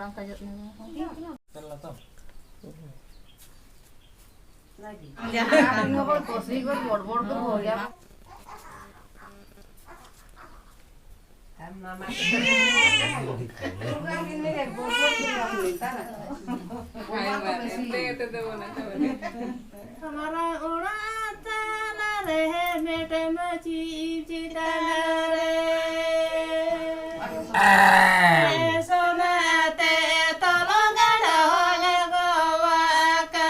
orang tajud nih. Telat toh. Jangan ngomong kosi gue bor-bor tuh हो गया. Mama. हमारा उड़ाता ना रहे बेटे मची चिता रे सोनाते तलो गड़ा गोवा का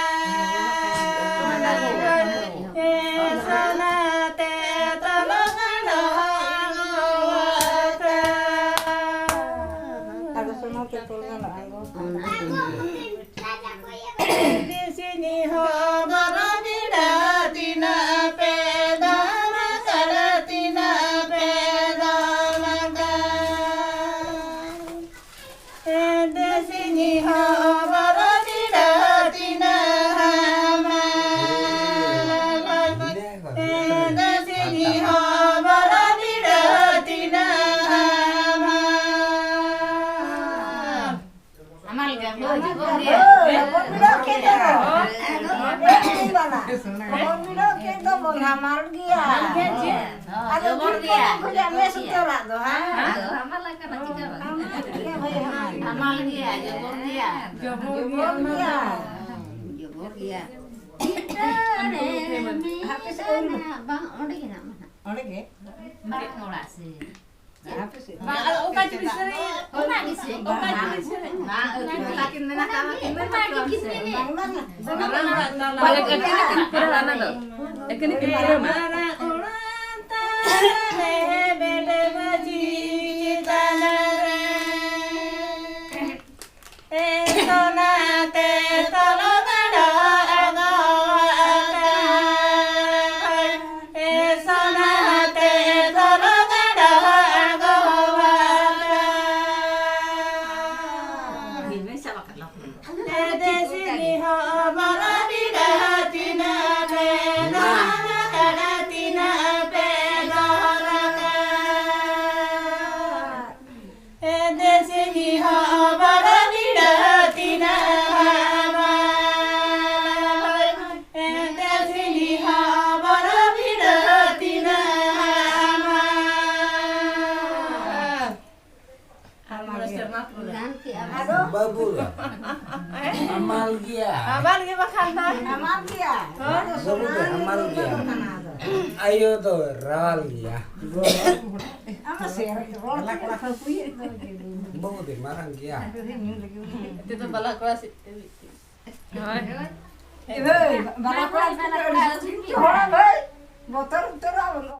सोनाते तलो गड़ा गोवा का Ada sonote tolong anggo. दिसनी हो बरदिड़ा तिना पे दाम करतिना पे दामगा दिसनी हो बरदिड़ा तिना दिसनी हो बरदिड़ा तिना amal gambo Babul. Amalgia. Amalgia bakanda. Amalgia. Amalgia. Ayo to Ralia. Ama sir, rola kala kuy. Mau de Marangia. Itu balak kelas. Bala kala. Motor